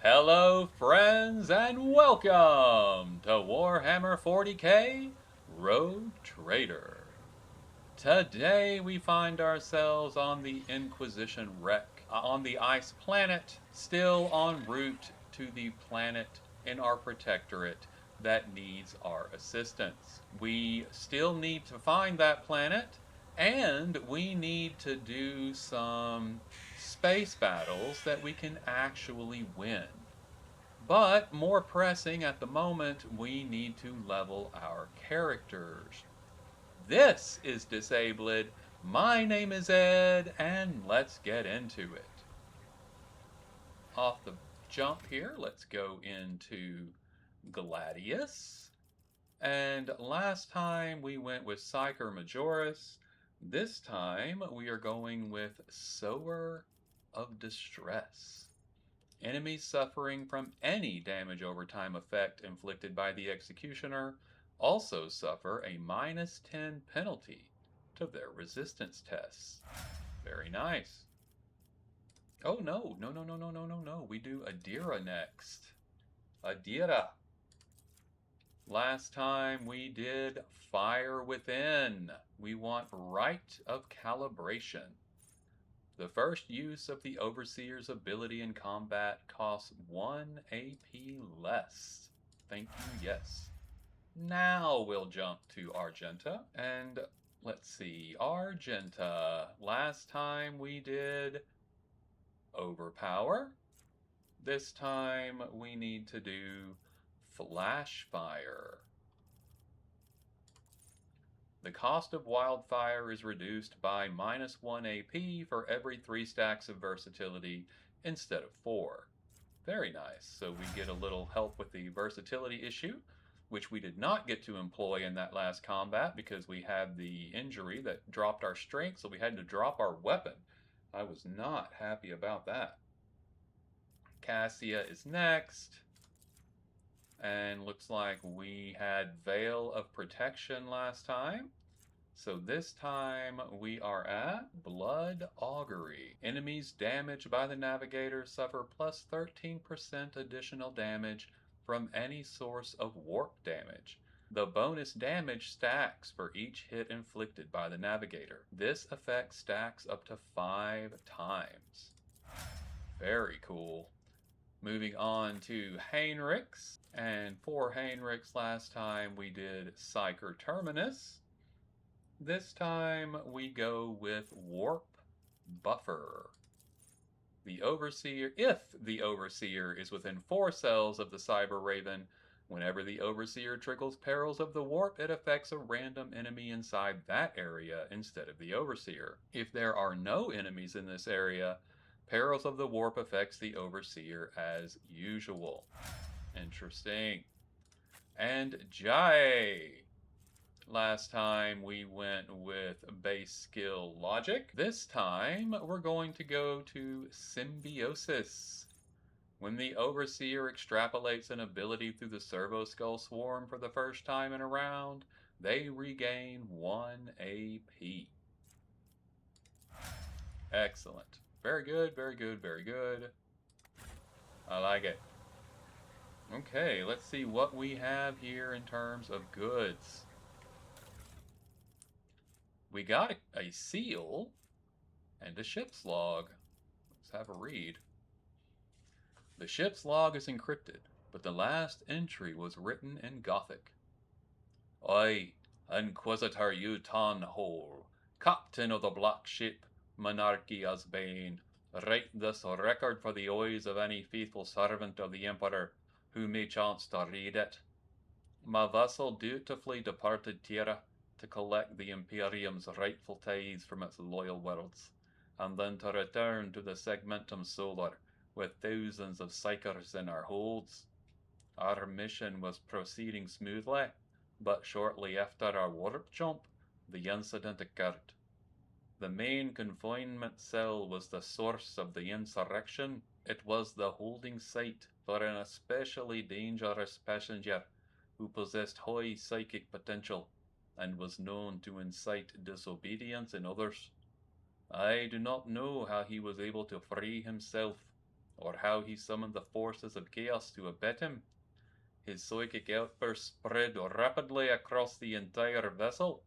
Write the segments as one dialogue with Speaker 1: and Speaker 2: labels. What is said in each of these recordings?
Speaker 1: Hello, friends, and welcome to Warhammer 40k Road Trader. Today we find ourselves on the Inquisition wreck, on the ice planet, still en route to the planet in our protectorate that needs our assistance. We still need to find that planet, and we need to do some space battles that we can actually win. But more pressing at the moment, we need to level our characters. This is Disabled. My name is Ed, and let's get into it. Off the jump here, let's go into Galdius. And last time we went with Psyker Majoris. This time we are going with Sower of Distress. Enemies suffering from any damage over time effect inflicted by the Executioner also suffer a -10 penalty to their resistance tests. Very nice. Oh no, no, no, no, no, no, no, no. We do Adira next. Adira. Last time we did Fire Within. We want Rite of Calibration. The first use of the Overseer's ability in combat costs 1 AP less. Thank you, yes. Now we'll jump to Argenta, and let's see, Argenta. Last time we did Overpower. This time we need to do Flash Fire. The cost of Wildfire is reduced by -1 AP for every 3 stacks of versatility instead of 4. Very nice. So we get a little help with the versatility issue, which we did not get to employ in that last combat because we had the injury that dropped our strength, so we had to drop our weapon. I was not happy about that. Cassia is next. And looks like we had Veil of Protection last time. So this time we are at Blood Augury. Enemies damaged by the Navigator suffer plus 13% additional damage from any source of warp damage. The bonus damage stacks for each hit inflicted by the Navigator. This effect stacks up to 5 times. Very cool. Moving on to Heinrichs. And for Heinrichs last time we did Psyker Terminus. This time we go with Warp Buffer. The Overseer, if the Overseer is within 4 cells of the Cyber Raven, whenever the Overseer triggers Perils of the Warp, it affects a random enemy inside that area instead of the Overseer. If there are no enemies in this area, Perils of the Warp affects the Overseer as usual. Interesting. And Jai. Last time we went with base skill logic. This time we're going to go to symbiosis. When the Overseer extrapolates an ability through the Servo Skull Swarm for the first time in a round, they regain 1 AP. Excellent. Very good, very good, very good. I like it. Okay, let's see what we have here in terms of goods. We got a seal and a ship's log. Let's have a read. The ship's log is encrypted, but the last entry was written in Gothic. I, Inquisitor Uton Hole, Captain of the Black Ship, Monarchy as Bane, write this record for the eyes of any faithful servant of the Emperor who may chance to read it. My vessel dutifully departed Tierra to collect the Imperium's rightful tithes from its loyal worlds, and then to return to the Segmentum Solar with thousands of psychers in our holds. Our mission was proceeding smoothly, but shortly after our warp jump, the incident occurred. The main confinement cell was the source of the insurrection. It was the holding site for an especially dangerous passenger who possessed high psychic potential and was known to incite disobedience in others. I do not know how he was able to free himself, or how he summoned the forces of chaos to abet him. His psychic outbursts spread rapidly across the entire vessel,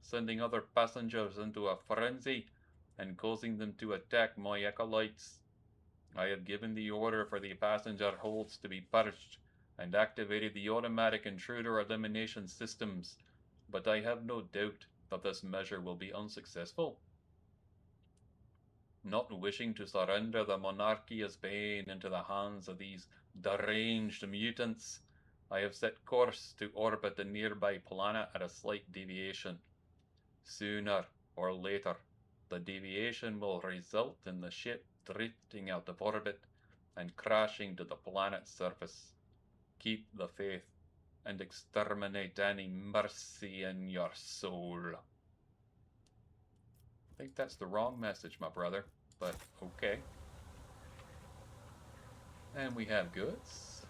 Speaker 1: sending other passengers into a frenzy and causing them to attack my acolytes. I have given the order for the passenger holds to be purged and activated the automatic intruder elimination systems, but I have no doubt that this measure will be unsuccessful. Not wishing to surrender the monarchia's bane into the hands of these deranged mutants, I have set course to orbit a nearby planet at a slight deviation. Sooner or later, the deviation will result in the ship drifting out of orbit and crashing to the planet's surface. Keep the faith and exterminate any mercy in your soul. I think that's the wrong message, my brother, but okay. And we have goods.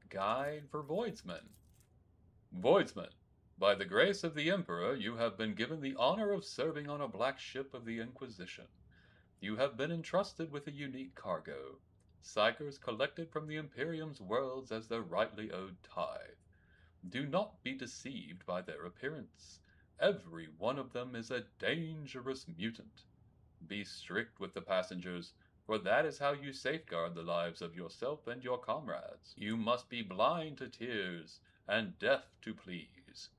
Speaker 1: Guide for Voidsmen. Voidsmen, by the grace of the Emperor, you have been given the honor of serving on a black ship of the Inquisition. You have been entrusted with a unique cargo, psychers collected from the Imperium's worlds as their rightly owed tithe. Do not be deceived by their appearance. Every one of them is a dangerous mutant. Be strict with the passengers, for that is how you safeguard the lives of yourself and your comrades. You must be blind to tears and deaf to pleas.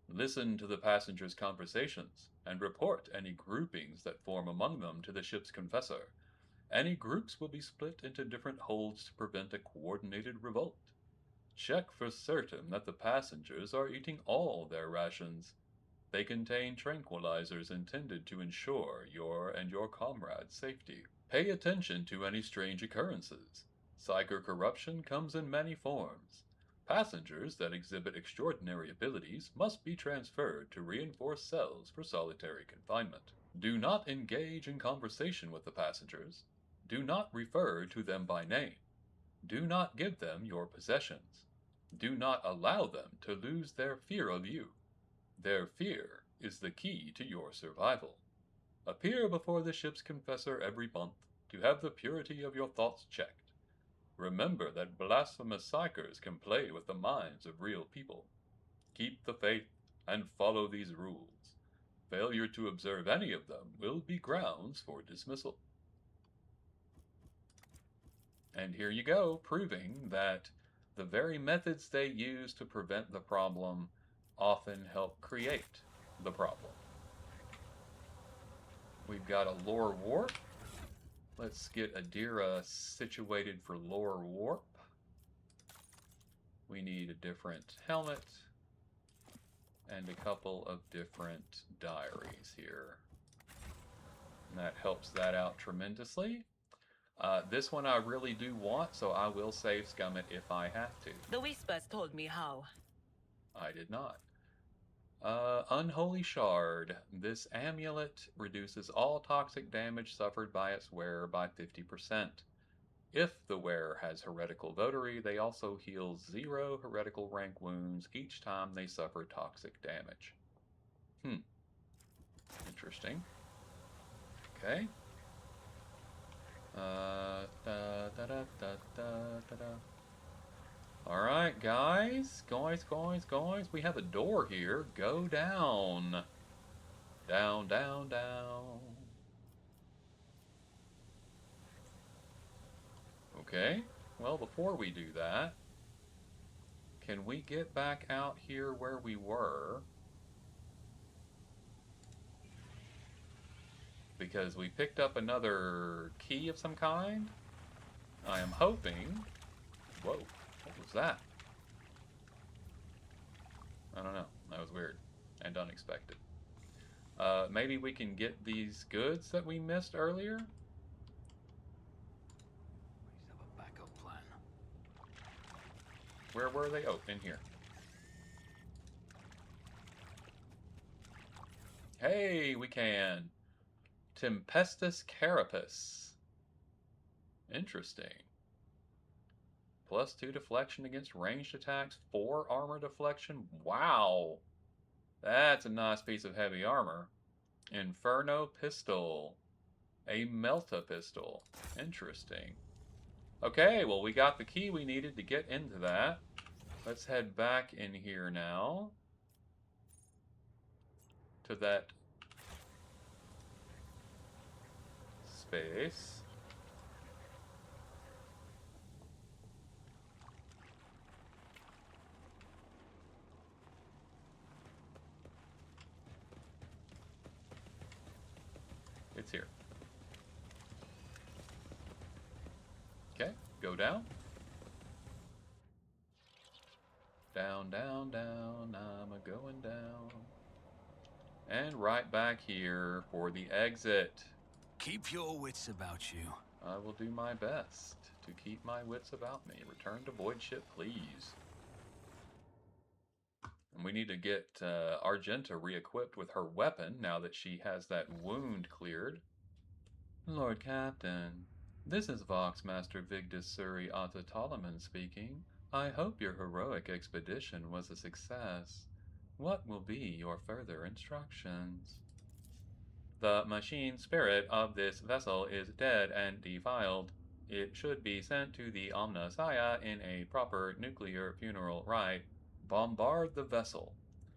Speaker 1: Listen to the passengers' conversations and report any groupings that form among them to the ship's confessor. Any groups will be split into different holds to prevent a coordinated revolt. Check for certain that the passengers are eating all their rations. They contain tranquilizers intended to ensure your and your comrades' safety. Pay attention to any strange occurrences. Psyker corruption comes in many forms. Passengers that exhibit extraordinary abilities must be transferred to reinforced cells for solitary confinement. Do not engage in conversation with the passengers. Do not refer to them by name. Do not give them your possessions. Do not allow them to lose their fear of you. Their fear is the key to your survival. Appear before the ship's confessor every month to have the purity of your thoughts checked. Remember that blasphemous psychers can play with the minds of real people. Keep the faith and follow these rules. Failure to observe any of them will be grounds for dismissal. And here you go, proving that the very methods they use to prevent the problem often help create the problem. We've got a lore warp. Let's get Adira situated for lore warp. We need a different helmet and a couple of different diaries here. And that helps that out tremendously. This one I really do want, so I will save scum it if I have to.
Speaker 2: The Whispers told me how.
Speaker 1: I did not. Unholy Shard. This amulet reduces all toxic damage suffered by its wearer by 50%. If the wearer has heretical votary, they also heal 0 heretical rank wounds each time they suffer toxic damage. Interesting. Okay. Alright, guys. We have a door here. Go down. Down, down, down. Okay. Well, before we do that, can we get back out here where we were? Because we picked up another key of some kind. I am hoping... Whoa, what was that? I don't know. That was weird and unexpected. Maybe we can get these goods that we missed earlier?
Speaker 3: We have a backup plan.
Speaker 1: Where were they? Oh, in here. Hey, we can! Tempestus Carapace. Interesting. +2 deflection against ranged attacks, 4 armor deflection. Wow! That's a nice piece of heavy armor. Inferno Pistol. A Melta pistol. Interesting. Okay, well, we got the key we needed to get into that. Let's head back in here now to that space. It's here. Okay, go down. Down, down, down, I'm a-going down. And right back here for the exit.
Speaker 3: Keep your wits about you.
Speaker 1: I will do my best to keep my wits about me. Return to void ship, please. And we need to get Argenta re-equipped with her weapon now that she has that wound cleared. Lord Captain, this is Voxmaster Vigdis Suri Autotolaman speaking. I hope your heroic expedition was a success. What will be your further instructions? The machine spirit of this vessel is dead and defiled. It should be sent to the Omna Saya in a proper nuclear funeral rite. Bombard the vessel.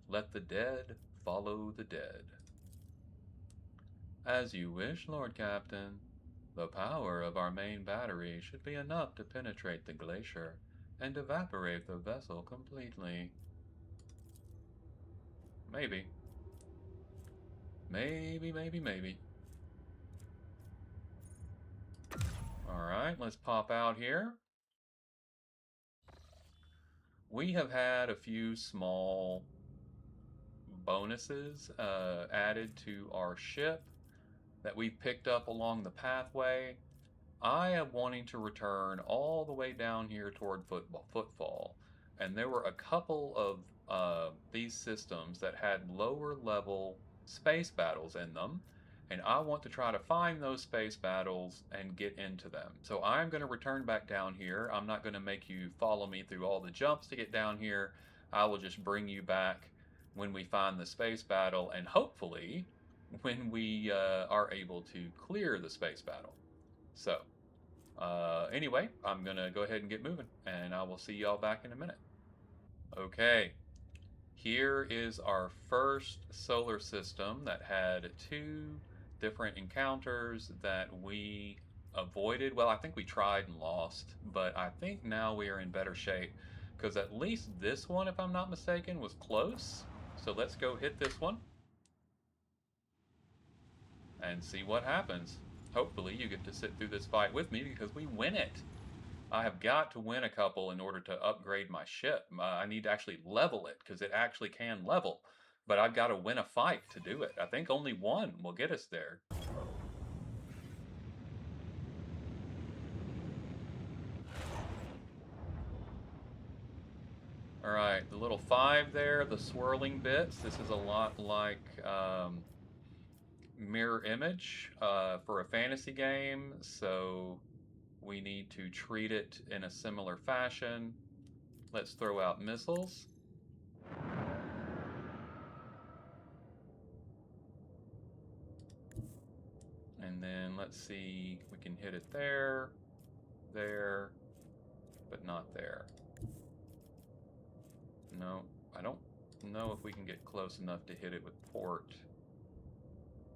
Speaker 1: Let the dead follow the dead. As you wish, Lord Captain. The power of our main battery should be enough to penetrate the glacier and evaporate the vessel completely. Maybe. Maybe. Alright, let's pop out here. We have had a few small bonuses added to our ship that we picked up along the pathway. I am wanting to return all the way down here toward Footfall, and there were a couple of these systems that had lower level space battles in them, and I want to try to find those space battles and get into them. So I'm going to return back down here. I'm not going to make you follow me through all the jumps to get down here. I will just bring you back when we find the space battle, and hopefully when we are able to clear the space battle. So, anyway, I'm going to go ahead and get moving, and I will see y'all back in a minute. Okay, here is our first solar system that had two different encounters that we avoided. Well, I think we tried and lost, but I think now we are in better shape because at least this one, if I'm not mistaken, was close. So let's go hit this one and see what happens. Hopefully you get to sit through this fight with me because we win it. I have got to win a couple in order to upgrade my ship. I need to actually level it because it actually can level. But I've got to win a fight to do it. I think only one will get us there. Alright, the little 5 there, the swirling bits. This is a lot like mirror image for a fantasy game. So we need to treat it in a similar fashion. Let's throw out missiles. And then let's see, we can hit it there, but not there. No, I don't know if we can get close enough to hit it with port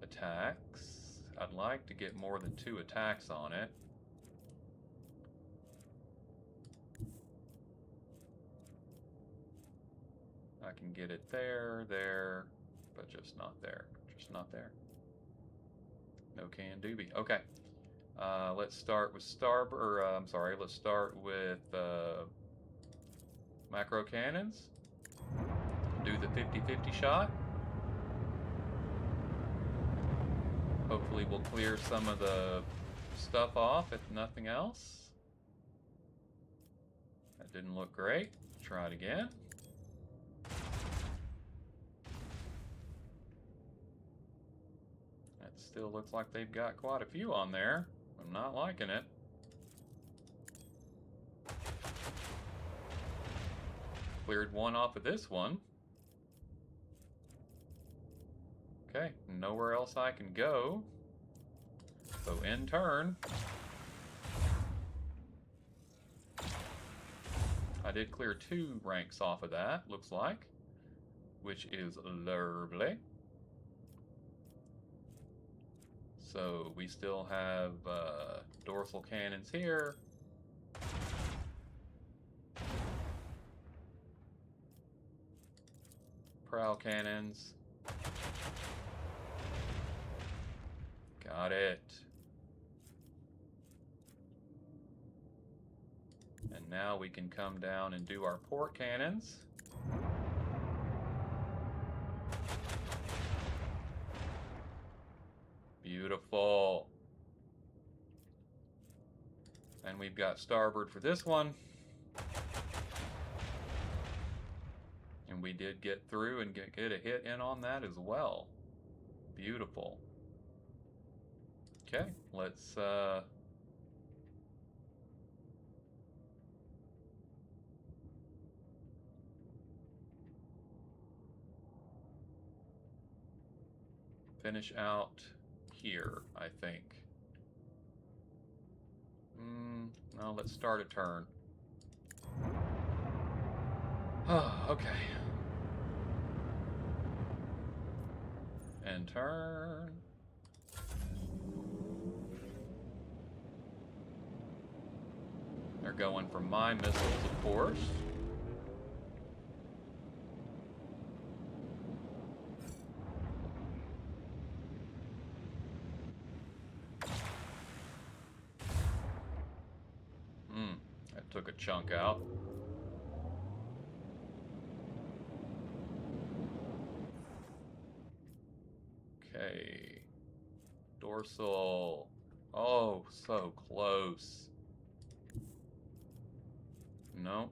Speaker 1: attacks. I'd like to get more than 2 attacks on it. I can get it there, but just not there. Just not there. No can doobie. Okay. Let's start with let's start with macro cannons. Do the 50-50 shot. Hopefully we'll clear some of the stuff off, if nothing else. That didn't look great. Try it again. That still looks like they've got quite a few on there. I'm not liking it. Cleared one off of this one. Okay, nowhere else I can go. So in turn, I did clear 2 ranks off of that, looks like, which is lovely. So we still have dorsal cannons here. Prow cannons. Got it. And now we can come down and do our port cannons. Beautiful. And we've got starboard for this one. And we did get through and get a hit in on that as well. Beautiful. Okay, let's finish out here, I think. No, let's start a turn. Oh, okay. And turn. They're going for my missiles, of course. That took a chunk out. Okay. Dorsal. Oh, so close. No.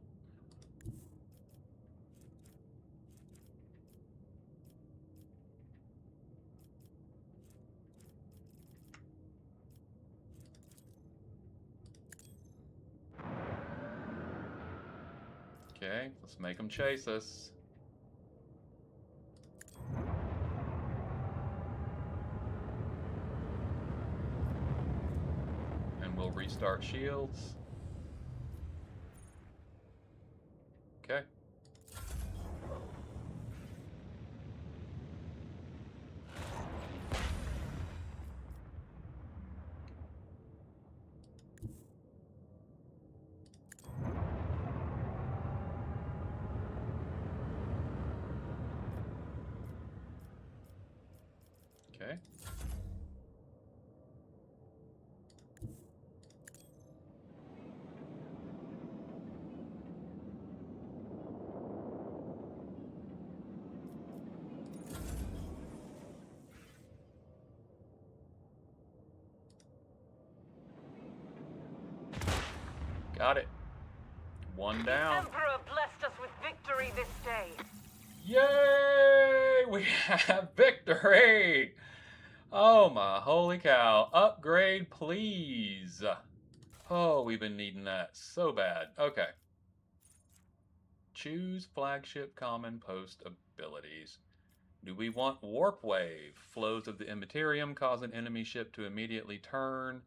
Speaker 1: Okay, let's make them chase us. And we'll restart shields. Okay. Okay. Got it. One down.
Speaker 2: The Emperor blessed us with victory this day.
Speaker 1: Yay! We have victory! Oh my holy cow. Upgrade, please. Oh, we've been needing that so bad. Okay. Choose flagship common post abilities. Do we want Warp Wave? Flows of the Immaterium cause an enemy ship to immediately turn,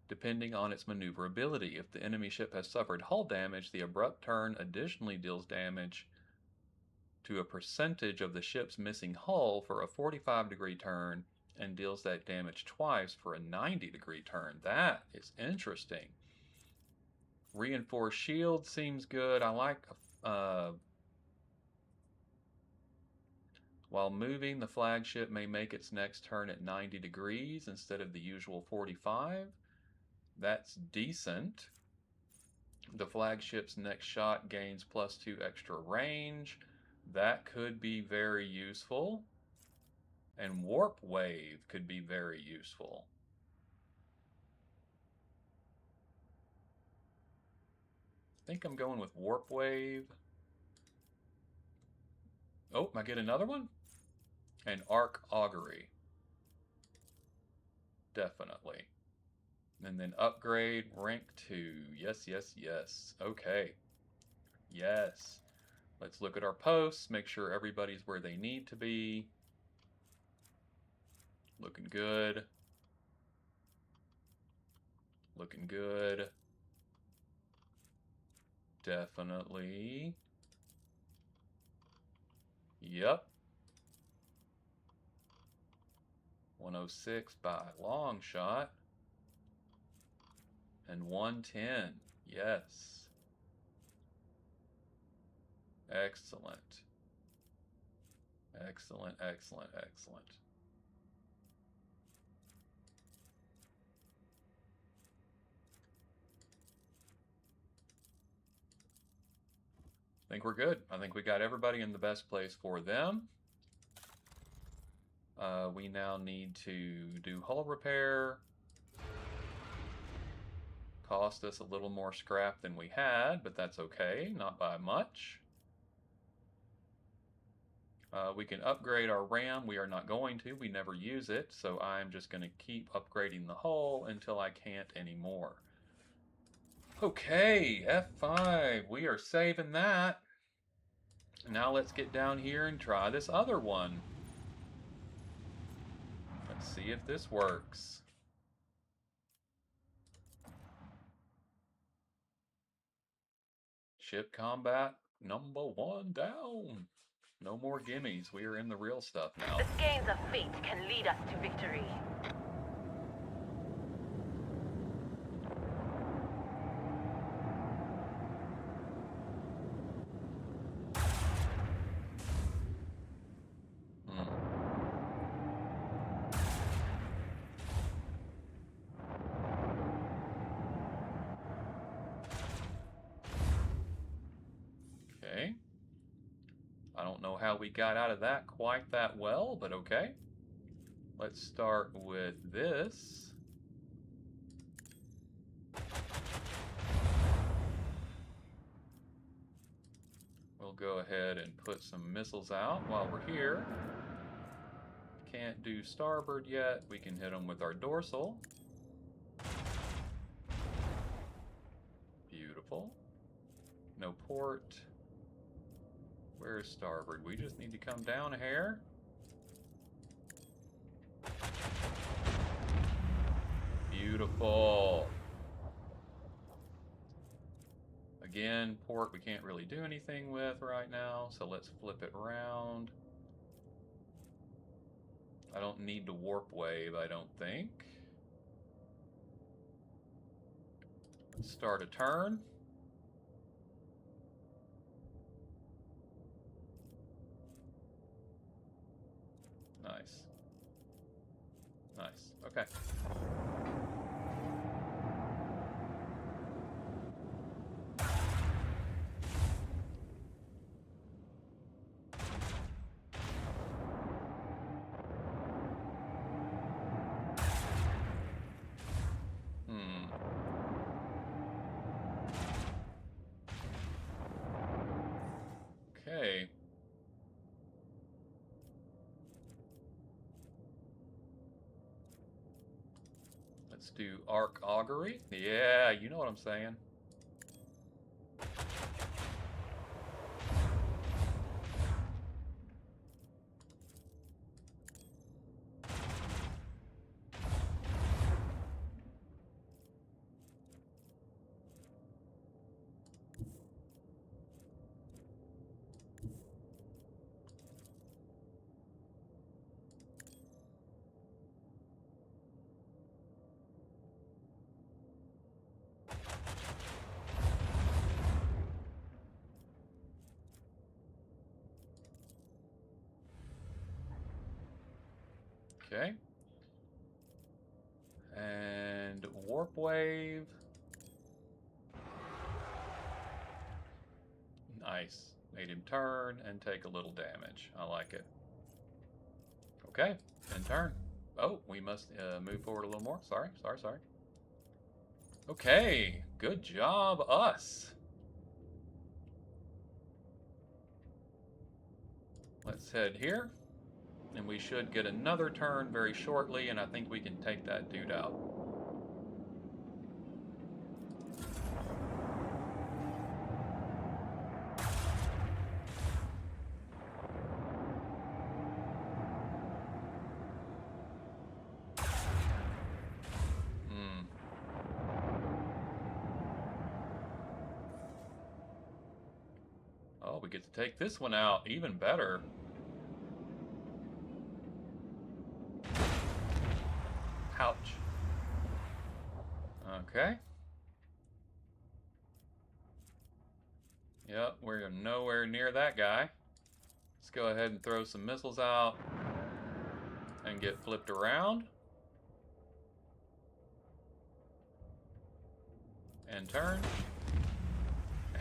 Speaker 1: depending on its maneuverability. If the enemy ship has suffered hull damage, the abrupt turn additionally deals damage to a percentage of the ship's missing hull for a 45-degree turn and deals that damage twice for a 90-degree turn. That is interesting. Reinforced shield seems good. I like while moving, the flagship may make its next turn at 90 degrees instead of the usual 45. That's decent. The flagship's next shot gains +2 extra range. That could be very useful. And Warp Wave could be very useful. I think I'm going with Warp Wave. Oh, I get another one? And Arc Augury. Definitely. And then upgrade rank 2. Yes, yes, yes. Okay. Yes. Let's look at our posts, make sure everybody's where they need to be. Looking good. Looking good. Definitely. Yep. 106 by a long shot. And 110. Yes. Excellent. Excellent, excellent, excellent. I think we're good. I think we got everybody in the best place for them. We now need to do hull repair. Cost us a little more scrap than we had, but that's okay, not by much. We can upgrade our RAM. We are not going to. We never use it, so I'm just going to keep upgrading the hull until I can't anymore. Okay, F5. We are saving that. Now let's get down here and try this other one. Let's see if this works. Ship combat #1 down. No more gimmies. We are in the real stuff now.
Speaker 2: The skeins of fate can lead us to victory.
Speaker 1: Okay. I don't know how we got out of that quite that well, but okay. Let's start with this. We'll go ahead and put some missiles out while we're here. Can't do starboard yet. We can hit them with our dorsal. Beautiful. No port. Where's starboard? We just need to come down a hair. Beautiful. Again, port we can't really do anything with right now, so let's flip it around. I don't need to warp wave, I don't think. Let's start a turn. Nice. Nice. Okay. Okay. Let's do arc augury. Yeah, you know what I'm saying. Okay. And warp wave. Nice. Made him turn and take a little damage. I like it. Okay, and turn. Oh, we must move forward a little more. Sorry. Okay, good job, us. Let's head here. And we should get another turn very shortly, and I think we can take that dude out. we get to take this one out. Even better. Ouch. Okay. Yep, we're nowhere near that guy. Let's go ahead and throw some missiles out and get flipped around. And turn.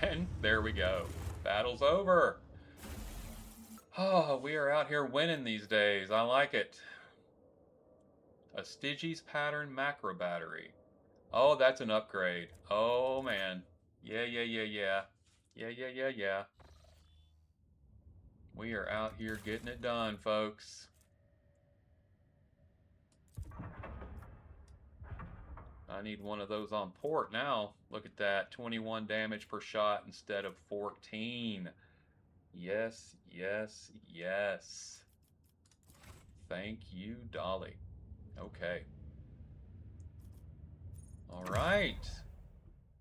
Speaker 1: And there we go. Battle's over. Oh, we are out here winning these days. I like it. A Styges pattern macro battery. Oh, that's an upgrade. Oh, man. Yeah. Yeah. We are out here getting it done, folks. I need one of those on port now. Look at that. 21 damage per shot instead of 14. Yes. Thank you, Dolly. Okay. All right.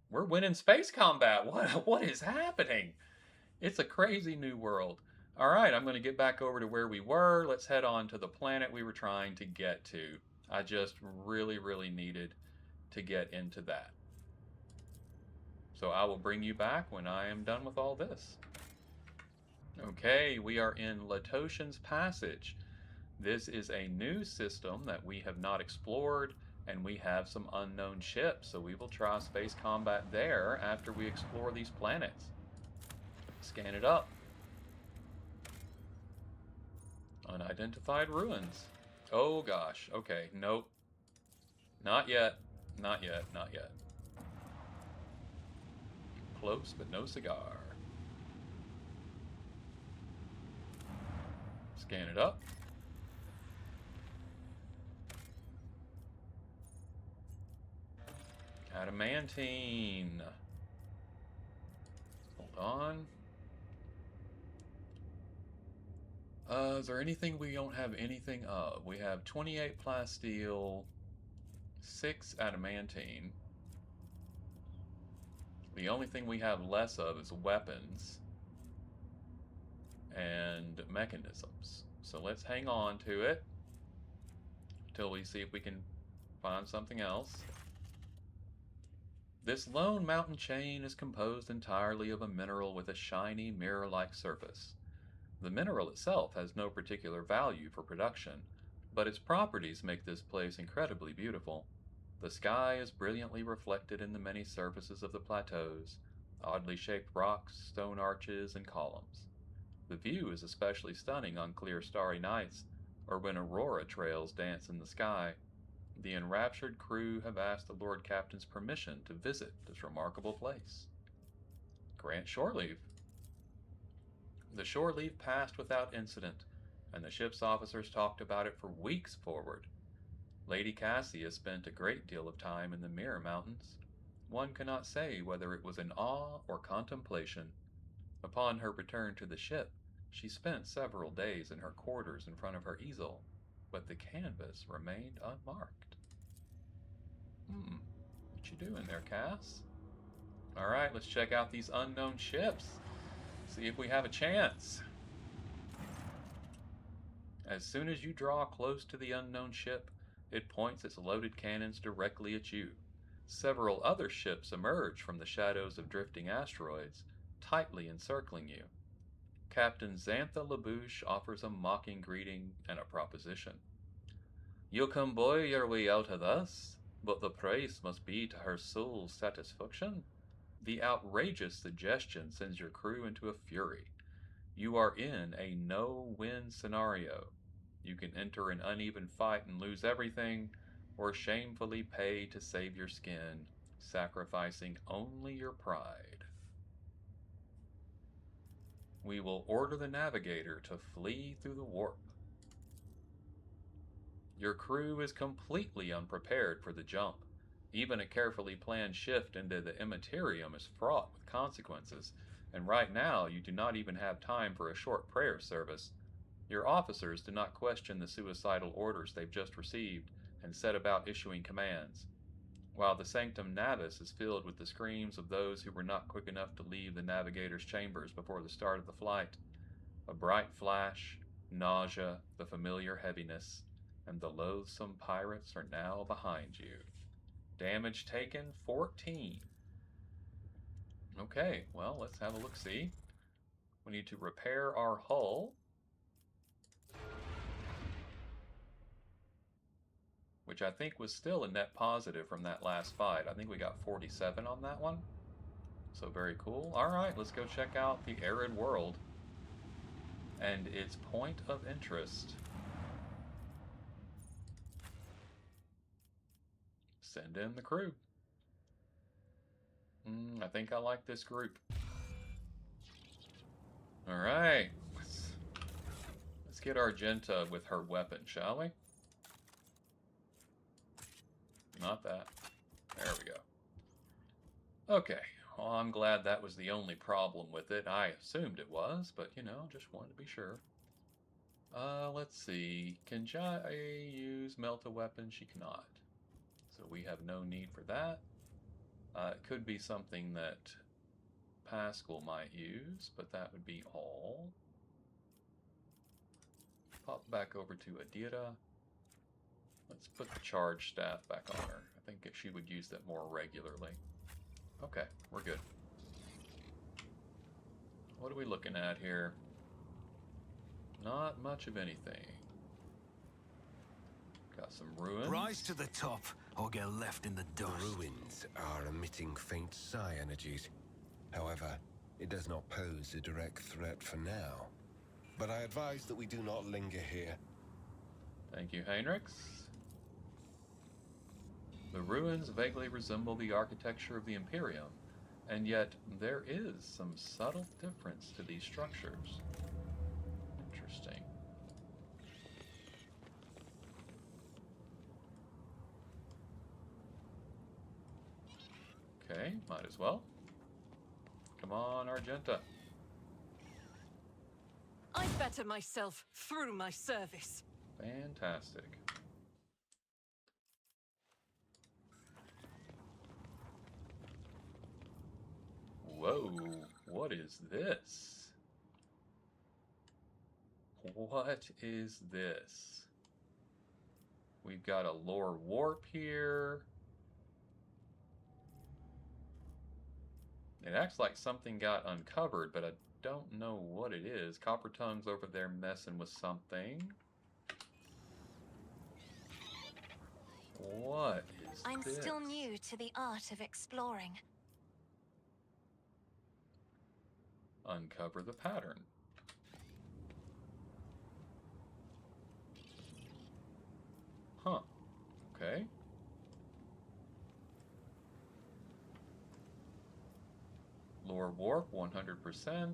Speaker 1: We're winning space combat. What is happening? It's a crazy new world. All right, I'm going to get back over to where we were. Let's head on to the planet we were trying to get to. I just really needed to get into that. So I will bring you back when I am done with all this. Okay, we are in Latoshan's Passage. This is a new system that we have not explored, and we have some unknown ships, so we will try space combat there after we explore these planets. Scan it up. Unidentified ruins. Oh gosh, okay, nope. Not yet. Close, but no cigar. Scan it up. Adamantine. Hold on. Is there anything we don't have anything of? We have 28 plasteel, 6 adamantine. The only thing we have less of is weapons and mechanisms. So let's hang on to it until we see if we can find something else. This lone mountain chain is composed entirely of a mineral with a shiny, mirror-like surface. The mineral itself has no particular value for production, but its properties make this place incredibly beautiful. The sky is brilliantly reflected in the many surfaces of the plateaus, oddly shaped rocks, stone arches, and columns. The view is especially stunning on clear starry nights, or when aurora trails dance in the sky. The enraptured crew have asked the Lord Captain's permission to visit this remarkable place. Grant shore leave. The shore leave passed without incident, and the ship's officers talked about it for weeks forward. Lady Cassia spent a great deal of time in the Mirror Mountains. One cannot say whether it was in awe or contemplation. Upon her return to the ship, she spent several days in her quarters in front of her easel, but the canvas remained unmarked. What you doing there, Cass? Alright, let's check out these unknown ships. See if we have a chance. As soon as you draw close to the unknown ship, it points its loaded cannons directly at you. Several other ships emerge from the shadows of drifting asteroids, tightly encircling you. Captain Xantha LaBouche offers a mocking greeting and a proposition. You can buy your way out of this, but the price must be to her soul's satisfaction. The outrageous suggestion sends your crew into a fury. You are in a no-win scenario. You can enter an uneven fight and lose everything, or shamefully pay to save your skin, sacrificing only your pride. We will order the navigator to flee through the warp. Your crew is completely unprepared for the jump. Even a carefully planned shift into the Immaterium is fraught with consequences, and right now you do not even have time for a short prayer service. Your officers do not question the suicidal orders they've just received and set about issuing commands. while the Sanctum Navis is filled with the screams of those who were not quick enough to leave the navigator's chambers before the start of the flight. A bright flash, nausea, the familiar heaviness, and the loathsome pirates are now behind you. Damage taken, 14. Okay, well, let's have a look-see. We need to repair our hull, which I think was still a net positive from that last fight. I think we got 47 on that one. So very cool. Alright, let's go check out the arid world and its point of interest. Send in the crew. I think I like this group. Alright, let's get Argenta with her weapon, shall we? Not that. There we go. Okay, well, I'm glad that was the only problem with it. I assumed it was, but, you know, just wanted to be sure. Let's see. Can Jai use melt a weapon? She cannot. So we have no need for that. It could be something that Pascal might use, but that would be all. Pop back over to Adira. Let's put the charge staff back on her. I think she would use that more regularly. Okay, we're good. What are we looking at here? Not much of anything. Got some ruins.
Speaker 3: Rise to the top, or get left in the dust.
Speaker 4: The ruins are emitting faint psi energies. However, it does not pose a direct threat for now. But I advise that we do not linger here.
Speaker 1: Thank you, Heinrichs. The ruins vaguely resemble the architecture of the Imperium, and yet there is some subtle difference to these structures. Interesting. Okay, might as well. Come on, Argenta.
Speaker 5: I better myself through my service.
Speaker 1: Fantastic. Whoa, what is this? What is this? We've got a lore warp here. It acts like something got uncovered, but I don't know what it is. Copper Tongue's over there messing with something. What is
Speaker 6: I'm
Speaker 1: this?
Speaker 6: still new to the art of exploring.
Speaker 1: Uncover the pattern. Huh. Okay. Lore warp, 100%.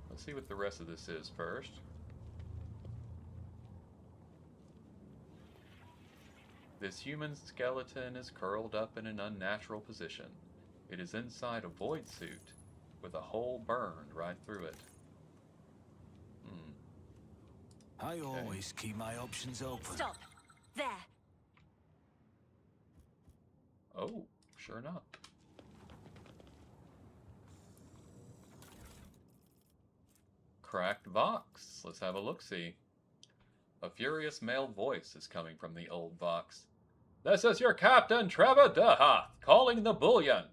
Speaker 1: Let's see what the rest of this is first. This human skeleton is curled up in an unnatural position. It is inside a void suit with a hole burned right through it.
Speaker 3: I always keep my options open.
Speaker 6: Stop. There.
Speaker 1: Oh, sure enough. Cracked Vox. Let's have a look-see. A furious male voice is coming from the old Vox. This is your Captain Trevor Durhath, calling the bullion.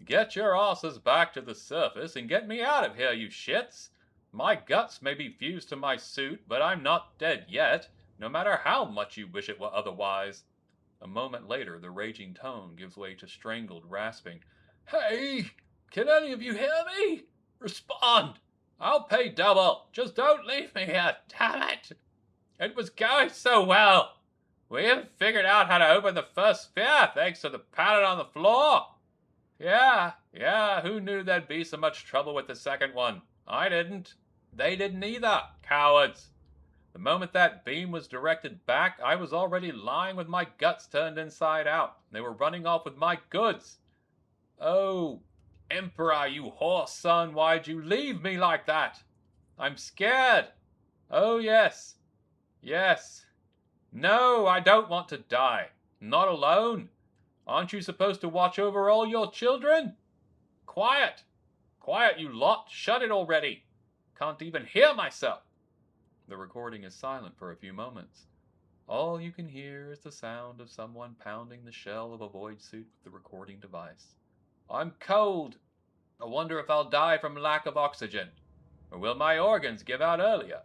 Speaker 1: Get your asses back to the surface and get me out of here, you shits. My guts may be fused to my suit, but I'm not dead yet, no matter how much you wish it were otherwise. A moment later, the raging tone gives way to strangled rasping. Hey, can any of you hear me? Respond! I'll pay double. Just don't leave me here, damn it! It was going so well. We have figured out how to open the first sphere thanks to the pattern on the floor. Yeah, who knew there'd be so much trouble with the second one? I didn't. They didn't either, cowards. The moment that beam was directed back, I was already lying with my guts turned inside out. They were running off with my goods. Oh, Emperor, you whore son, why'd you leave me like that? I'm scared. Oh, yes. Yes. No, I don't want to die. Not alone. Aren't you supposed to watch over all your children? Quiet! Quiet, you lot! Shut it already! Can't even hear myself! The recording is silent for a few moments. All you can hear is the sound of someone pounding the shell of a void suit with the recording device. I'm cold. I wonder if I'll die from lack of oxygen. Or will my organs give out earlier?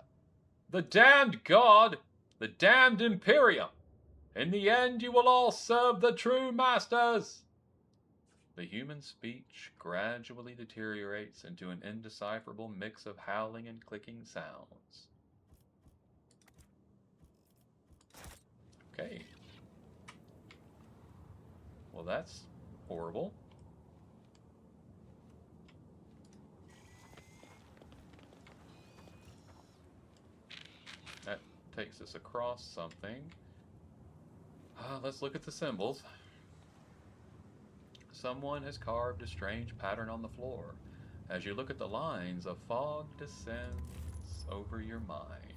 Speaker 1: The damned God! The damned Imperium! In the end, you will all serve the true masters! The human speech gradually deteriorates into an indecipherable mix of howling and clicking sounds. Okay. Well, that's horrible. That takes us across something. Let's look at the symbols. Someone has carved a strange pattern on the floor. As you look at the lines, a fog descends over your mind.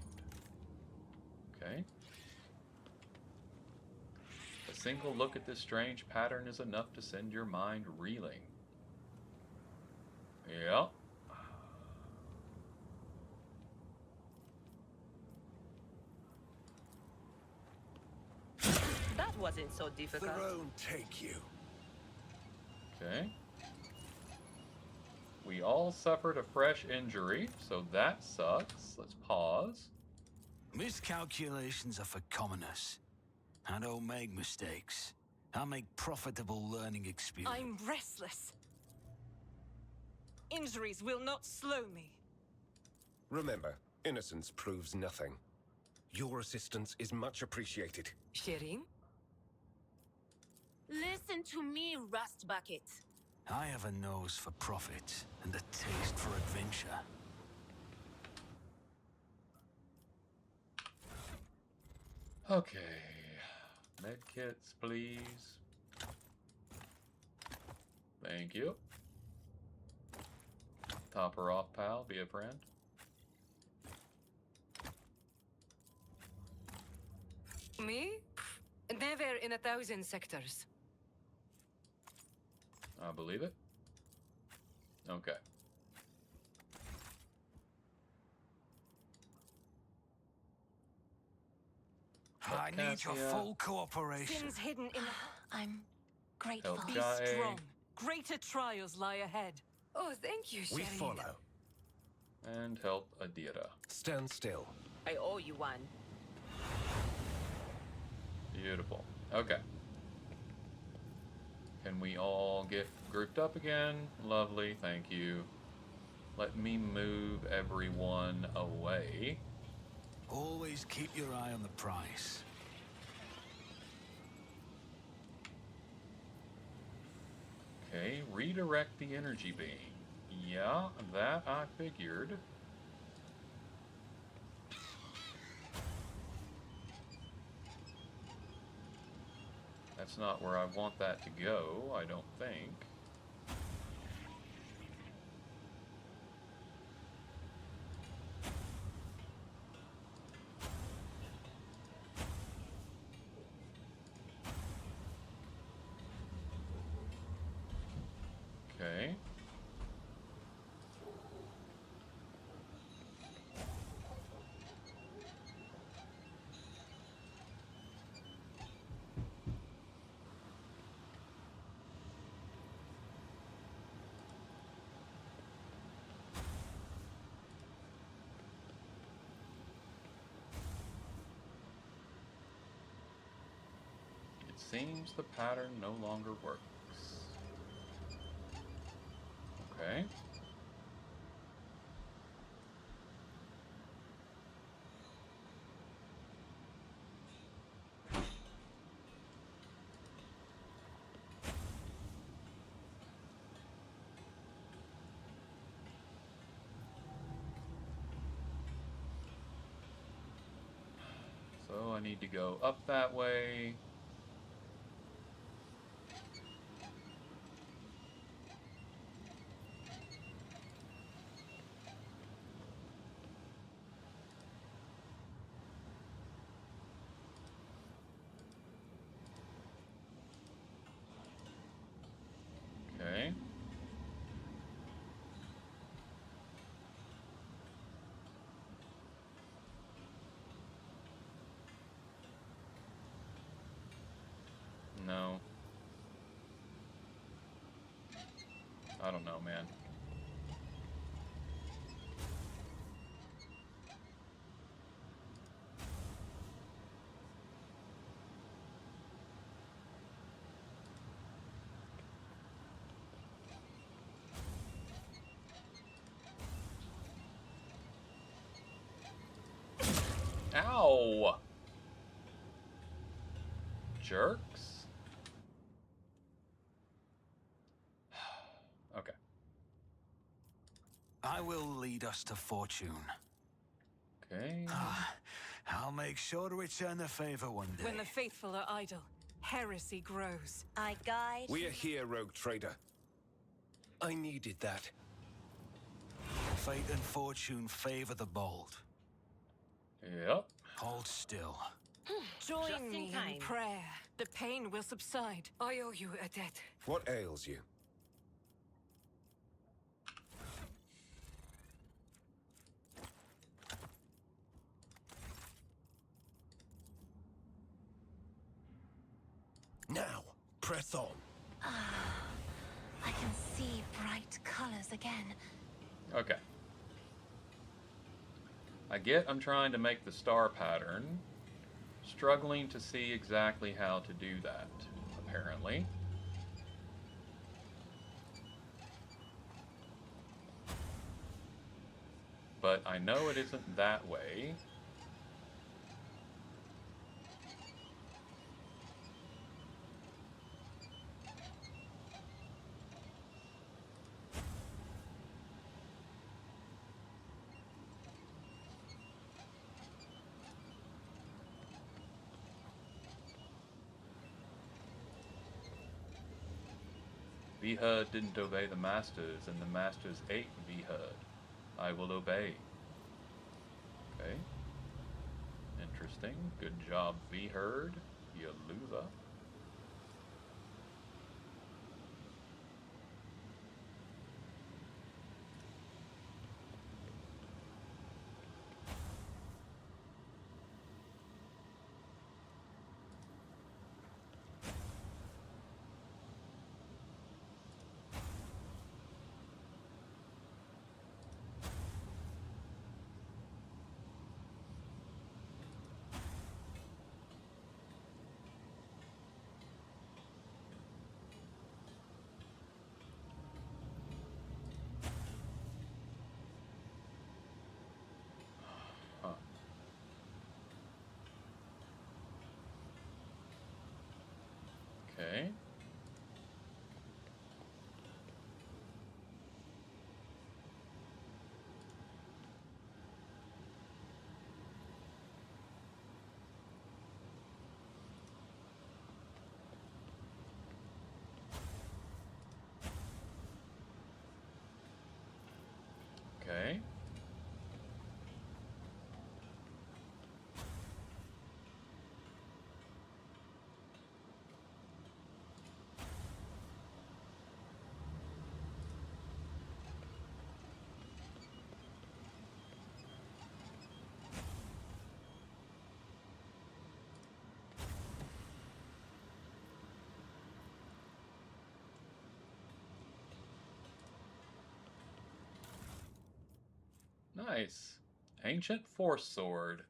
Speaker 1: Okay. A single look at this strange pattern is enough to send your mind reeling. Yep.
Speaker 2: That wasn't so difficult.
Speaker 3: Throne take you.
Speaker 1: Okay. We all suffered a fresh injury, so that sucks. Let's pause.
Speaker 3: Miscalculations are for commoners. I don't make mistakes. I make profitable learning experience.
Speaker 5: I'm restless. Injuries will not slow me.
Speaker 4: Remember, innocence proves nothing. Your assistance is much appreciated.
Speaker 5: Shireen?
Speaker 2: Listen to me, Rust Bucket.
Speaker 3: I have a nose for profit and a taste for adventure.
Speaker 1: Okay. Medkits, please. Thank you. Top her off, pal. Be a friend.
Speaker 5: Me? Never in 1,000 sectors.
Speaker 1: I believe it. Okay.
Speaker 3: I need your
Speaker 1: Cassia.
Speaker 3: full cooperation.
Speaker 5: Sins hidden in
Speaker 6: I'm grateful.
Speaker 1: Help
Speaker 5: Be
Speaker 1: Jai.
Speaker 5: strong. Greater trials lie ahead. Oh, thank you, Shireen.
Speaker 4: We follow.
Speaker 1: And help Adira.
Speaker 4: Stand still.
Speaker 2: I owe you one.
Speaker 1: Beautiful. Okay. Can we all get grouped up again? Lovely, thank you. Let me move everyone away.
Speaker 3: Always keep your eye on the prize.
Speaker 1: Okay, redirect the energy beam. Yeah, that I figured. That's not where I want that to go, I don't think. Okay. It seems the pattern no longer works. Okay. So I need to go up that way. No. I don't know, man. Ow! Jerks. Okay.
Speaker 3: I will lead us to fortune.
Speaker 1: Okay.
Speaker 3: I'll make sure to return the favor one day.
Speaker 5: When the faithful are idle, heresy grows.
Speaker 6: I guide.
Speaker 4: We are here, Rogue Trader. I needed that.
Speaker 3: Fate and fortune favor the bold.
Speaker 1: Yep.
Speaker 3: Hold still.
Speaker 5: Join
Speaker 2: Just in
Speaker 5: me
Speaker 2: time.
Speaker 5: in prayer. The pain will subside. I owe you a debt.
Speaker 4: What ails you? Now, press on.
Speaker 6: I can see bright colors again.
Speaker 1: Okay. I get I'm trying to make the star pattern. Struggling to see exactly how to do that, apparently. But I know it isn't that way. Vihud didn't obey the masters, and the masters ate Vihud. I will obey. Okay. Interesting. Good job, Vihud. You loser. Huh. Okay. Okay. Nice. Ancient Force Sword.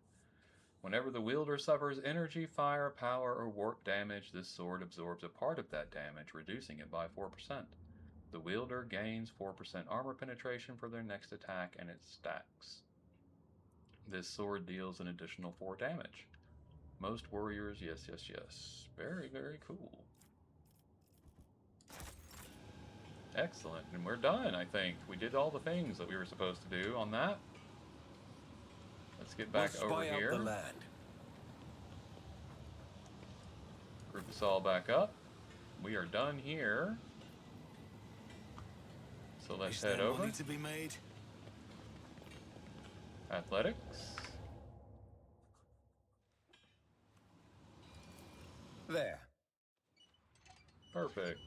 Speaker 1: Whenever the wielder suffers energy, fire, power, or warp damage, this sword absorbs a part of that damage, reducing it by 4%. The wielder gains 4% armor penetration for their next attack, and it stacks. This sword deals an additional 4 damage. Most warriors, yes, yes, yes. Very, very cool. Excellent. And we're done, I think. We did all the things that we were supposed to do on that. Let's get back
Speaker 4: We'll
Speaker 1: over
Speaker 4: spy
Speaker 1: here.
Speaker 4: out the land.
Speaker 1: Group us all back up. We are done here. So let's
Speaker 3: Is
Speaker 1: head
Speaker 3: there
Speaker 1: over.
Speaker 3: money to be made?
Speaker 1: Athletics.
Speaker 4: There.
Speaker 1: Perfect.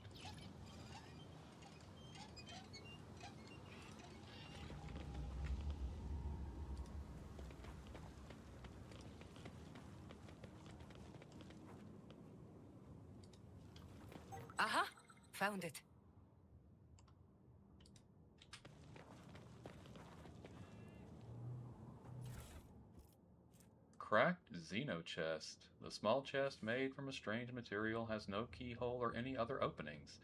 Speaker 5: Aha! Found it.
Speaker 1: Cracked Xeno chest. The small chest made from a strange material has no keyhole or any other openings.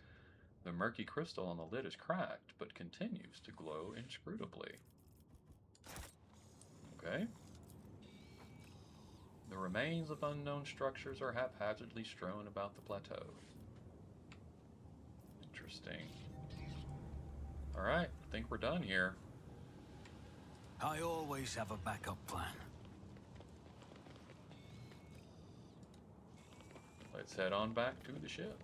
Speaker 1: The murky crystal on the lid is cracked, but continues to glow inscrutably. Okay. The remains of unknown structures are haphazardly strewn about the plateau. Interesting. Alright, I think we're done here.
Speaker 3: I always have a backup plan.
Speaker 1: Let's head on back to the ship.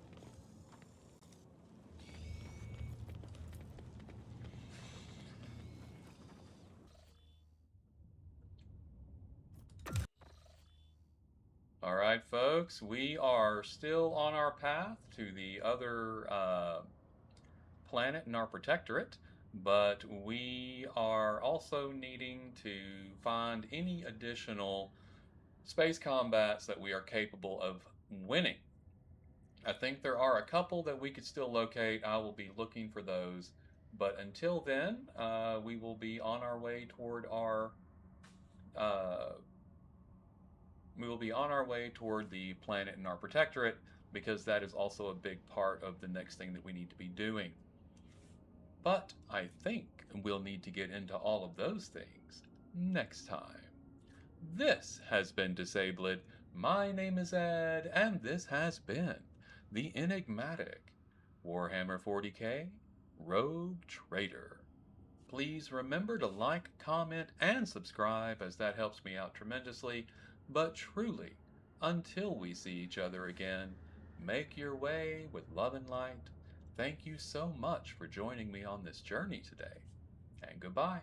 Speaker 1: Alright, folks, we are still on our path to the other planet in our protectorate, but we are also needing to find any additional space combats that we are capable of winning. I think there are a couple that we could still locate. I will be looking for those. But until then, we will be on our way toward our the planet in our protectorate, because that is also a big part of the next thing that we need to be doing. But I think we'll need to get into all of those things next time. This has been Disabled. My name is Ed, and this has been the enigmatic Warhammer 40k Rogue Trader. Please remember to like, comment, and subscribe, as that helps me out tremendously. But truly, until we see each other again, make your way with love and light. Thank you so much for joining me on this journey today, and goodbye.